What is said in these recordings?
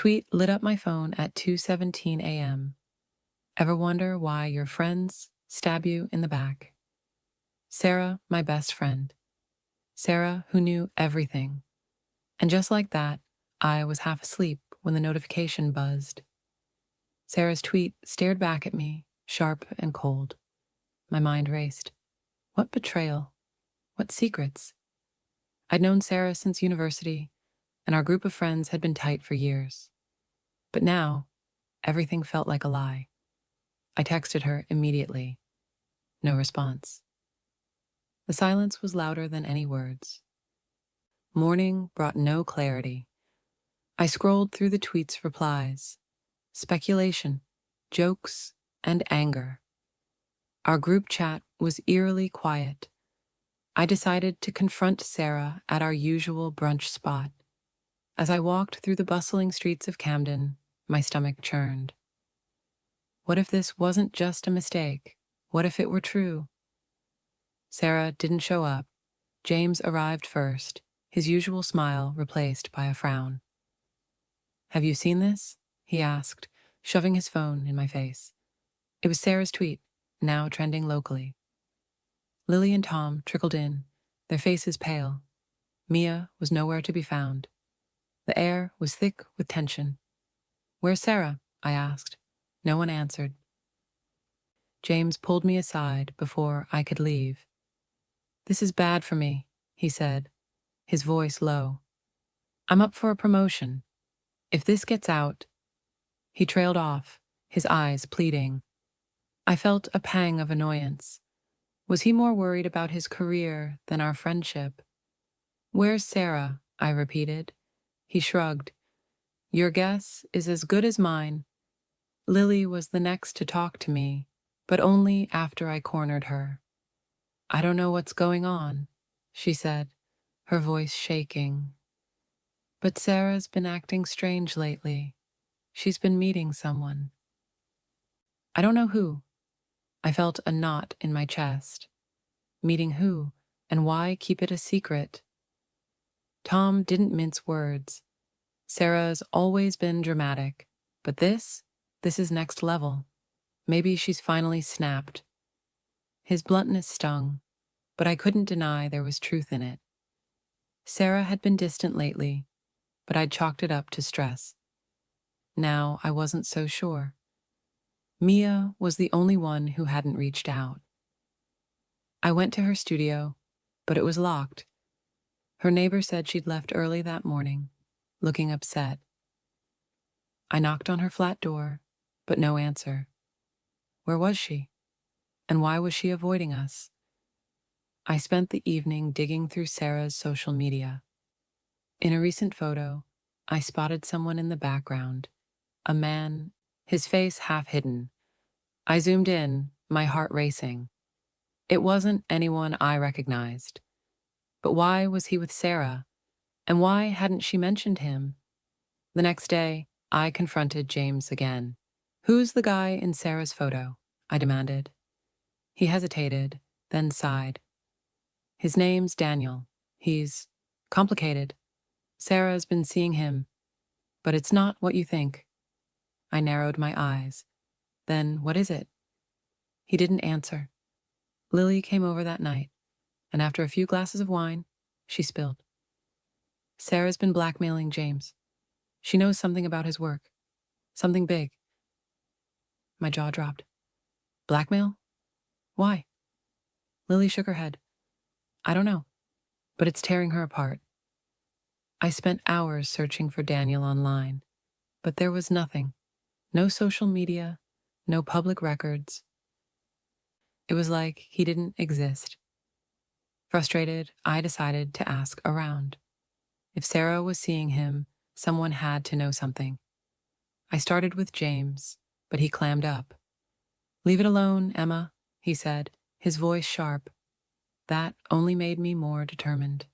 tweet lit up my phone at 2:17 a.m. Ever wonder why your friends stab you in the back? Sarah, my best friend. Sarah, who knew everything. And just like that, I was half asleep when the notification buzzed. Sarah's tweet stared back at me, sharp and cold. My mind raced. What betrayal? What secrets? I'd known Sarah since university, and our group of friends had been tight for years. But now, everything felt like a lie. I texted her immediately. No response. The silence was louder than any words. Morning brought no clarity. I scrolled through the tweet's replies. Speculation, jokes, and anger. Our group chat was eerily quiet. I decided to confront Sarah at our usual brunch spot. As I walked through the bustling streets of Camden, my stomach churned. What if this wasn't just a mistake? What if it were true? Sarah didn't show up. James arrived first, his usual smile replaced by a frown. Have you seen this? He asked, shoving his phone in my face. It was Sarah's tweet, now trending locally. Lily and Tom trickled in, their faces pale. Mia was nowhere to be found. The air was thick with tension. Where's Sarah? I asked. No one answered. James pulled me aside before I could leave. This is bad for me, he said, his voice low. I'm up for a promotion. If this gets out... He trailed off, his eyes pleading. I felt a pang of annoyance. Was he more worried about his career than our friendship? Where's Sarah? I repeated. He shrugged. Your guess is as good as mine. Lily was the next to talk to me, but only after I cornered her. I don't know what's going on, she said, her voice shaking. But Sarah's been acting strange lately. She's been meeting someone. I don't know who. I felt a knot in my chest. Meeting who, and why keep it a secret? Tom didn't mince words. Sarah's always been dramatic, but this is next level. Maybe she's finally snapped. His bluntness stung, but I couldn't deny there was truth in it. Sarah had been distant lately, but I'd chalked it up to stress. Now I wasn't so sure. Mia was the only one who hadn't reached out. I went to her studio, but it was locked. Her neighbor said she'd left early that morning, looking upset. I knocked on her flat door, but no answer. Where was she? And why was she avoiding us? I spent the evening digging through Sarah's social media. In a recent photo, I spotted someone in the background, a man, his face half hidden. I zoomed in, my heart racing. It wasn't anyone I recognized. But why was he with Sarah? And why hadn't she mentioned him? The next day, I confronted James again. Who's the guy in Sarah's photo? I demanded. He hesitated, then sighed. His name's Daniel. He's complicated. Sarah's been seeing him. But it's not what you think. I narrowed my eyes. Then what is it? He didn't answer. Lily came over that night, and after a few glasses of wine, she spilled. Sarah's been blackmailing James. She knows something about his work. Something big. My jaw dropped. Blackmail? Why? Lily shook her head. I don't know, but it's tearing her apart. I spent hours searching for Daniel online, but there was nothing. No social media, no public records. It was like he didn't exist. Frustrated, I decided to ask around. If Sarah was seeing him, someone had to know something. I started with James, but he clammed up. Leave it alone, Emma, he said, his voice sharp. That only made me more determined.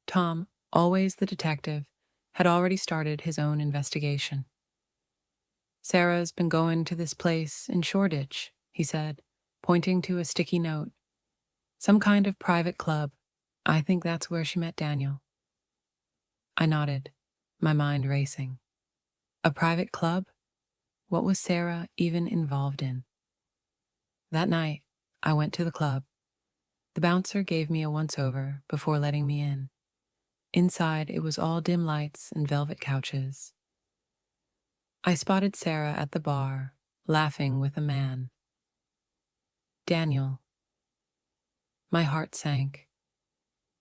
Tom, always the detective, had already started his own investigation. Sarah's been going to this place in Shoreditch, he said, pointing to a sticky note. Some kind of private club. I think that's where she met Daniel. I nodded, my mind racing. A private club? What was Sarah even involved in? That night, I went to the club. The bouncer gave me a once-over before letting me in. Inside, it was all dim lights and velvet couches. I spotted Sarah at the bar, laughing with a man. Daniel. My heart sank.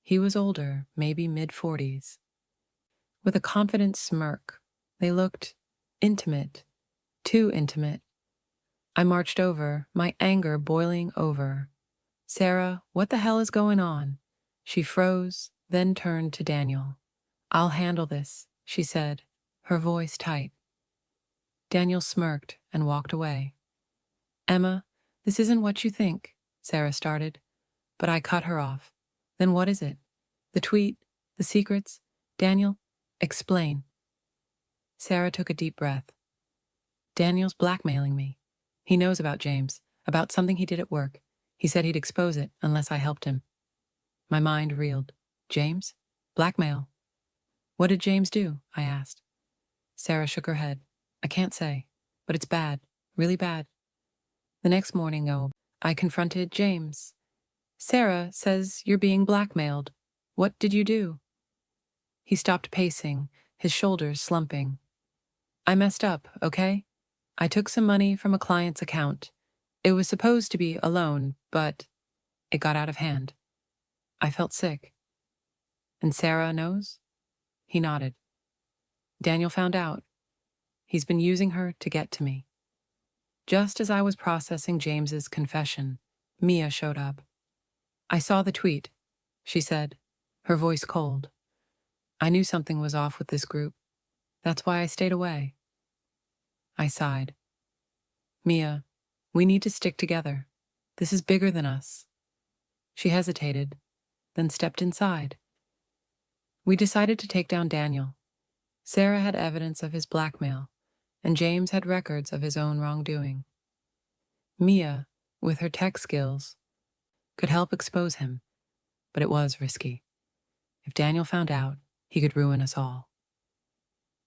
He was older, maybe mid-40s. With a confident smirk, they looked intimate, too intimate. I marched over, my anger boiling over. Sarah, what the hell is going on? She froze, then turned to Daniel. I'll handle this, she said, her voice tight. Daniel smirked and walked away. Emma, this isn't what you think, Sarah started, but I cut her off. Then what is it? The tweet? The secrets? Daniel, explain. Sarah took a deep breath. Daniel's blackmailing me. He knows about James, about something he did at work. He said he'd expose it unless I helped him. My mind reeled. James? Blackmail? What did James do? I asked. Sarah shook her head. I can't say, but it's bad, really bad. The next morning, though, I confronted James. Sarah says you're being blackmailed. What did you do? He stopped pacing, his shoulders slumping. I messed up, okay? I took some money from a client's account. It was supposed to be a loan, but it got out of hand. I felt sick. And Sarah knows? He nodded. Daniel found out. He's been using her to get to me. Just as I was processing James's confession, Mia showed up. I saw the tweet, she said, her voice cold. I knew something was off with this group. That's why I stayed away. I sighed. Mia, we need to stick together. This is bigger than us. She hesitated, then stepped inside. We decided to take down Daniel. Sarah had evidence of his blackmail, and James had records of his own wrongdoing. Mia, with her tech skills, could help expose him, but it was risky. If Daniel found out, he could ruin us all.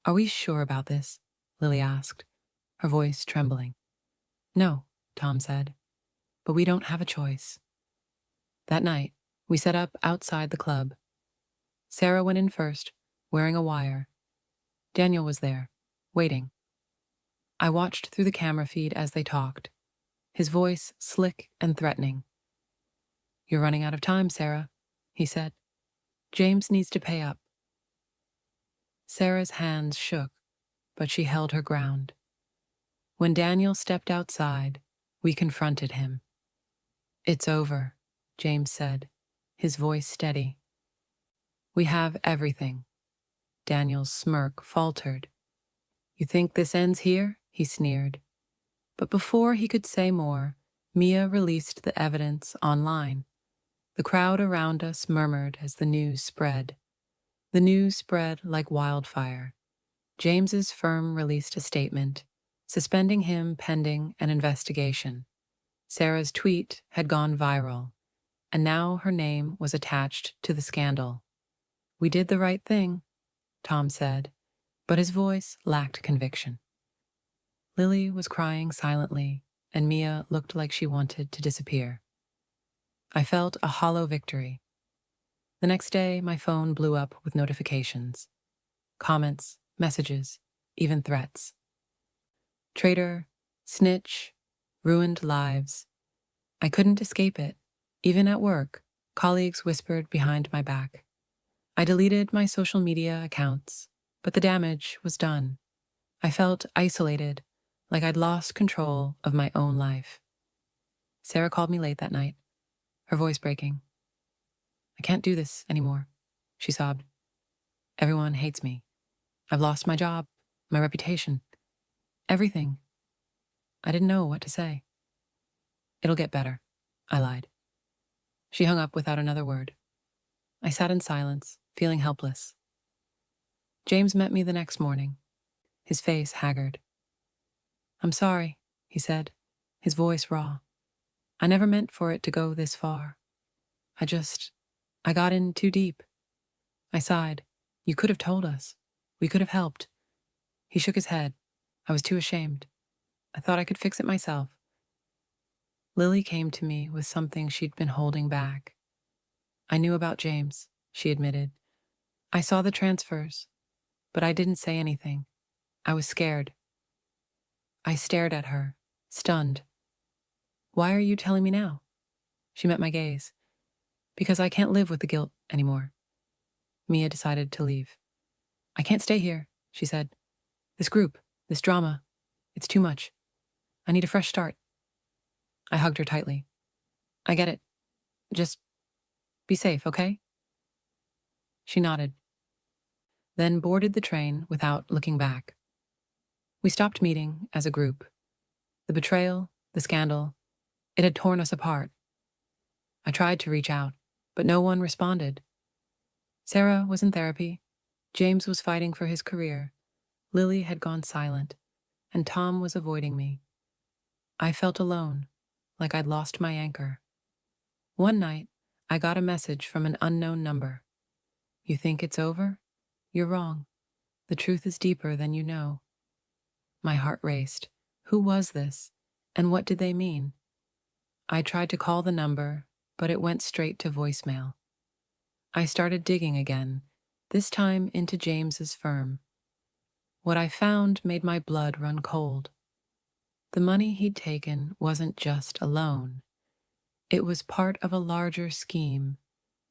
Are we sure about this? Lily asked, her voice trembling. No, Tom said, but we don't have a choice. That night, we set up outside the club. Sarah went in first, wearing a wire. Daniel was there, waiting. I watched through the camera feed as they talked, his voice slick and threatening. You're running out of time, Sarah, he said. James needs to pay up. Sarah's hands shook, but she held her ground. When Daniel stepped outside, we confronted him. It's over, James said, his voice steady. We have everything. Daniel's smirk faltered. You think this ends here? He sneered. But before he could say more, Mia released the evidence online. The crowd around us murmured as the news spread. The news spread like wildfire. James's firm released a statement, suspending him pending an investigation. Sarah's tweet had gone viral, and now her name was attached to the scandal. We did the right thing, Tom said, but his voice lacked conviction. Lily was crying silently, and Mia looked like she wanted to disappear. I felt a hollow victory. The next day, my phone blew up with notifications. Comments, messages, even threats. Traitor, snitch, ruined lives. I couldn't escape it. Even at work, colleagues whispered behind my back. I deleted my social media accounts, but the damage was done. I felt isolated, like I'd lost control of my own life. Sarah called me late that night, her voice breaking. I can't do this anymore, she sobbed. Everyone hates me. I've lost my job, my reputation, everything. I didn't know what to say. It'll get better, I lied. She hung up without another word. I sat in silence, feeling helpless. James met me the next morning, his face haggard. I'm sorry, he said, his voice raw. I never meant for it to go this far. I got in too deep. I sighed. You could have told us. We could have helped. He shook his head. I was too ashamed. I thought I could fix it myself. Lily came to me with something she'd been holding back. I knew about James, she admitted. I saw the transfers, but I didn't say anything. I was scared. I stared at her, stunned. Why are you telling me now? She met my gaze. Because I can't live with the guilt anymore. Mia decided to leave. I can't stay here, she said. This group, this drama, it's too much. I need a fresh start. I hugged her tightly. I get it. Just be safe, okay? She nodded, then boarded the train without looking back. We stopped meeting as a group. The betrayal, the scandal, it had torn us apart. I tried to reach out, but no one responded. Sarah was in therapy. James was fighting for his career. Lily had gone silent, and Tom was avoiding me. I felt alone, like I'd lost my anchor. One night, I got a message from an unknown number. You think it's over? You're wrong. The truth is deeper than you know. My heart raced. Who was this? And what did they mean? I tried to call the number, but it went straight to voicemail. I started digging again, this time into James's firm. What I found made my blood run cold. The money he'd taken wasn't just a loan. It was part of a larger scheme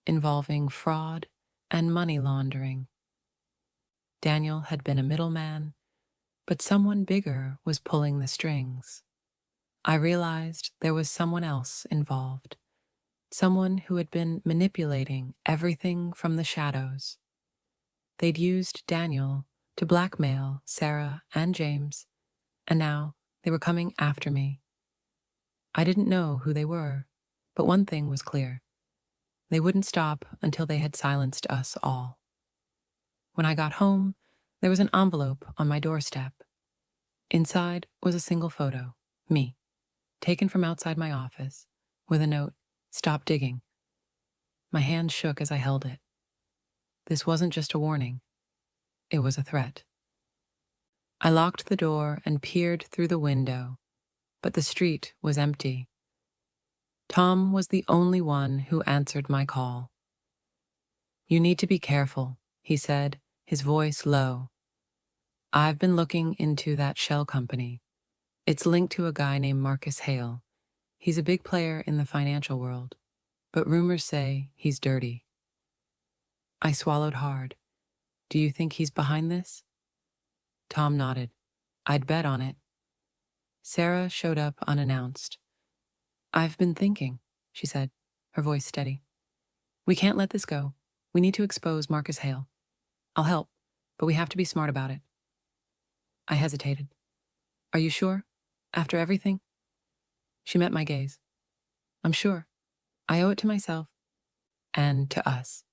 involving fraud and money laundering. Daniel had been a middleman, but someone bigger was pulling the strings. I realized there was someone else involved, someone who had been manipulating everything from the shadows. They'd used Daniel to blackmail Sarah and James, and now they were coming after me. I didn't know who they were, but one thing was clear. They wouldn't stop until they had silenced us all. When I got home, there was an envelope on my doorstep. Inside was a single photo, me, taken from outside my office, with a note, "Stop digging." My hand shook as I held it. This wasn't just a warning. It was a threat. I locked the door and peered through the window, but the street was empty. Tom was the only one who answered my call. You need to be careful, he said, his voice low. I've been looking into that shell company. It's linked to a guy named Marcus Hale. He's a big player in the financial world, but rumors say he's dirty. I swallowed hard. Do you think he's behind this? Tom nodded. I'd bet on it. Sarah showed up unannounced. I've been thinking, she said, her voice steady. We can't let this go. We need to expose Marcus Hale. I'll help, but we have to be smart about it. I hesitated. Are you sure? After everything? She met my gaze. I'm sure. I owe it to myself and to us.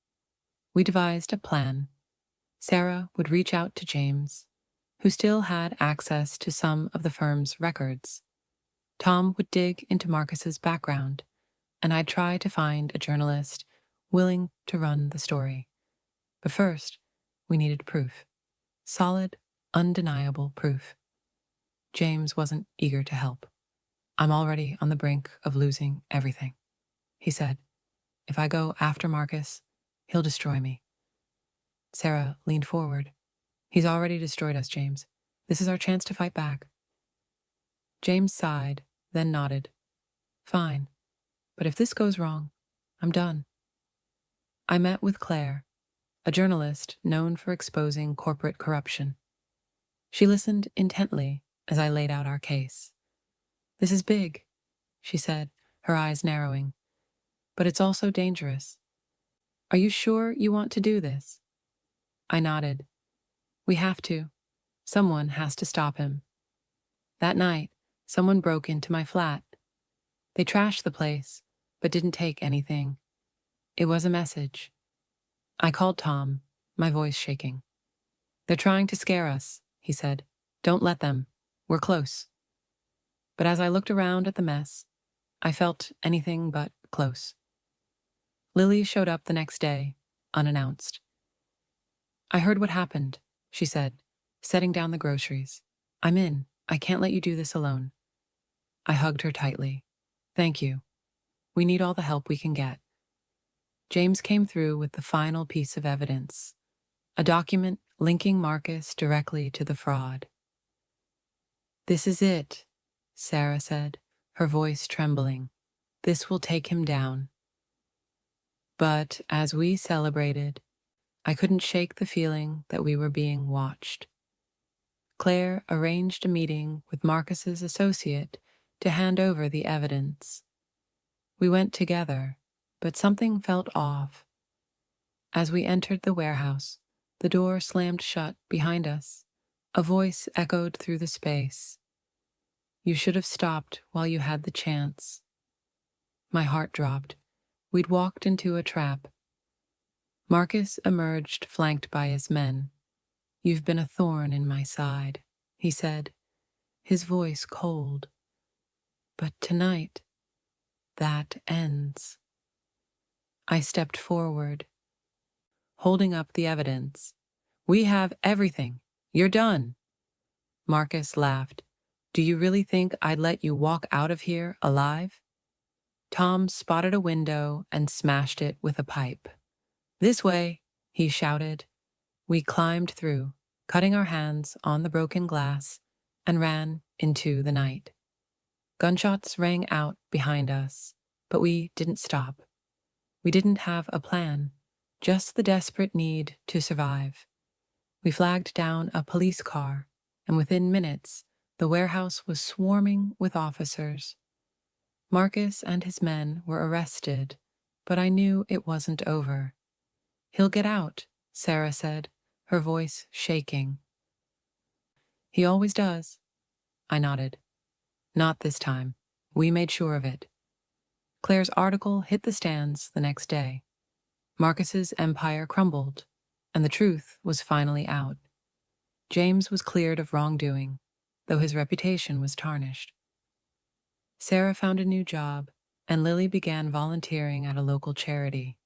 We devised a plan. Sarah would reach out to James, who still had access to some of the firm's records. Tom would dig into Marcus's background, and I'd try to find a journalist willing to run the story. But first, we needed proof. Solid, undeniable proof. James wasn't eager to help. I'm already on the brink of losing everything, he said. If I go after Marcus, he'll destroy me. Sarah leaned forward. He's already destroyed us, James. This is our chance to fight back. James sighed, then nodded. Fine, but if this goes wrong, I'm done. I met with Claire, a journalist known for exposing corporate corruption. She listened intently as I laid out our case. This is big, she said, her eyes narrowing, but it's also dangerous. Are you sure you want to do this? I nodded. We have to. Someone has to stop him. That night, someone broke into my flat. They trashed the place, but didn't take anything. It was a message. I called Tom, my voice shaking. They're trying to scare us, he said. Don't let them. We're close. But as I looked around at the mess, I felt anything but close. Lily showed up the next day, unannounced. I heard what happened, she said, setting down the groceries. I'm in. I can't let you do this alone. I hugged her tightly. Thank you. We need all the help we can get. James came through with the final piece of evidence, a document linking Marcus directly to the fraud. This is it, Sarah said, her voice trembling. This will take him down. But as we celebrated, I couldn't shake the feeling that we were being watched. Claire arranged a meeting with Marcus's associate to hand over the evidence. We went together, but something felt off. As we entered the warehouse, the door slammed shut behind us. A voice echoed through the space. You should have stopped while you had the chance. My heart dropped. We'd walked into a trap. Marcus emerged flanked by his men. You've been a thorn in my side, he said, his voice cold. But tonight, that ends. I stepped forward, holding up the evidence. We have everything. You're done. Marcus laughed. Do you really think I'd let you walk out of here alive? Tom spotted a window and smashed it with a pipe. This way, he shouted. We climbed through, cutting our hands on the broken glass, and ran into the night. Gunshots rang out behind us, but we didn't stop. We didn't have a plan, just the desperate need to survive. We flagged down a police car, and within minutes, the warehouse was swarming with officers. Marcus and his men were arrested, but I knew it wasn't over. He'll get out, Sarah said, her voice shaking. He always does. I nodded. Not this time. We made sure of it. Claire's article hit the stands the next day. Marcus's empire crumbled, and the truth was finally out. James was cleared of wrongdoing, though his reputation was tarnished. Sarah found a new job, and Lily began volunteering at a local charity.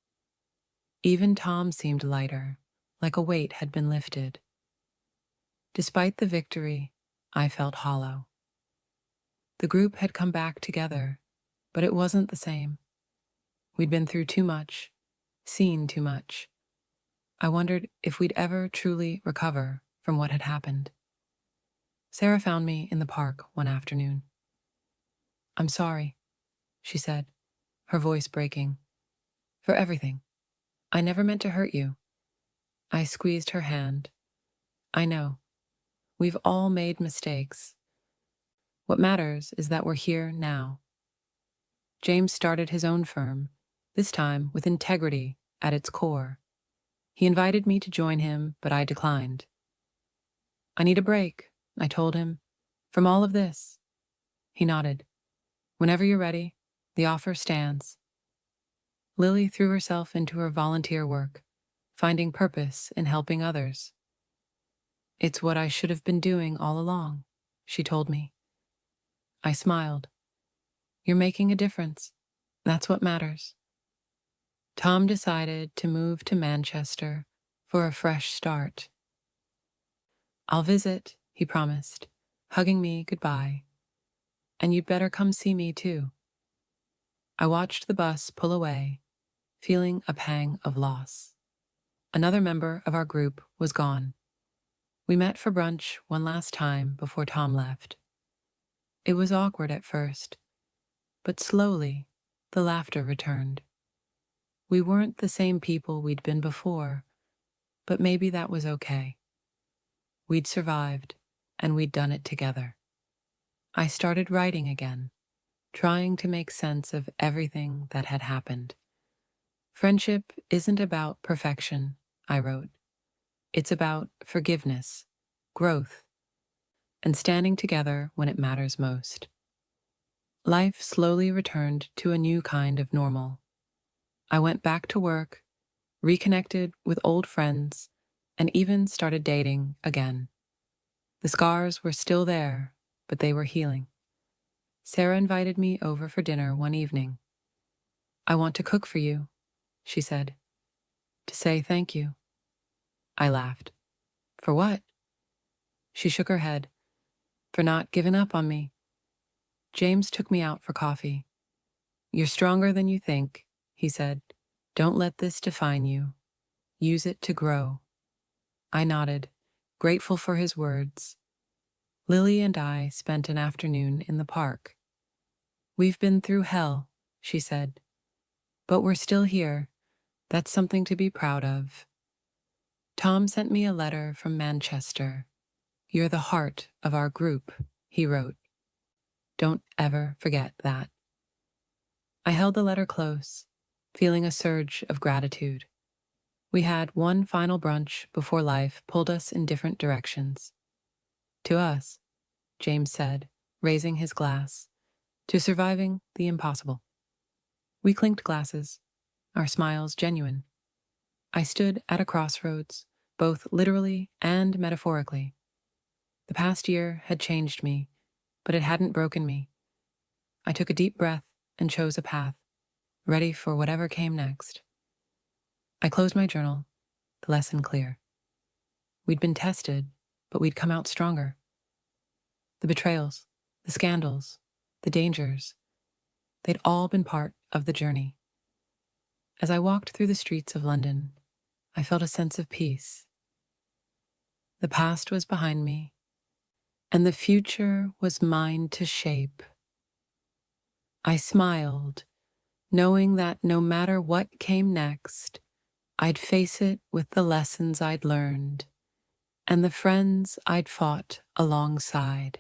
Even Tom seemed lighter, like a weight had been lifted. Despite the victory, I felt hollow. The group had come back together, but it wasn't the same. We'd been through too much, seen too much. I wondered if we'd ever truly recover from what had happened. Sarah found me in the park one afternoon. I'm sorry, she said, her voice breaking. For everything. I never meant to hurt you. I squeezed her hand. I know. We've all made mistakes. What matters is that we're here now. James started his own firm, this time with integrity at its core. He invited me to join him, but I declined. I need a break, I told him, from all of this. He nodded. Whenever you're ready, the offer stands. Lily threw herself into her volunteer work, finding purpose in helping others. It's what I should have been doing all along, she told me. I smiled. You're making a difference. That's what matters. Tom decided to move to Manchester for a fresh start. I'll visit, he promised, hugging me goodbye. And you'd better come see me too. I watched the bus pull away, feeling a pang of loss. Another member of our group was gone. We met for brunch one last time before Tom left. It was awkward at first, but slowly the laughter returned. We weren't the same people we'd been before, but maybe that was okay. We'd survived, and we'd done it together. I started writing again, trying to make sense of everything that had happened. Friendship isn't about perfection, I wrote. It's about forgiveness, growth, and standing together when it matters most. Life slowly returned to a new kind of normal. I went back to work, reconnected with old friends, and even started dating again. The scars were still there, but they were healing. Sarah invited me over for dinner one evening. I want to cook for you, she said, to say thank you. I laughed. For what? She shook her head. For not giving up on me. James took me out for coffee. You're stronger than you think, he said. Don't let this define you. Use it to grow. I nodded, grateful for his words. Lily and I spent an afternoon in the park. We've been through hell, she said. But we're still here. That's something to be proud of. Tom sent me a letter from Manchester. You're the heart of our group, he wrote. Don't ever forget that. I held the letter close, feeling a surge of gratitude. We had one final brunch before life pulled us in different directions. To us, James said, raising his glass, to surviving the impossible. We clinked glasses, our smiles genuine. I stood at a crossroads, both literally and metaphorically. The past year had changed me, but it hadn't broken me. I took a deep breath and chose a path, ready for whatever came next. I closed my journal, the lesson clear. We'd been tested, but we'd come out stronger. The betrayals, the scandals, the dangers, they'd all been part of the journey. As I walked through the streets of London, I felt a sense of peace. The past was behind me, and the future was mine to shape. I smiled, knowing that no matter what came next, I'd face it with the lessons I'd learned and the friends I'd fought alongside.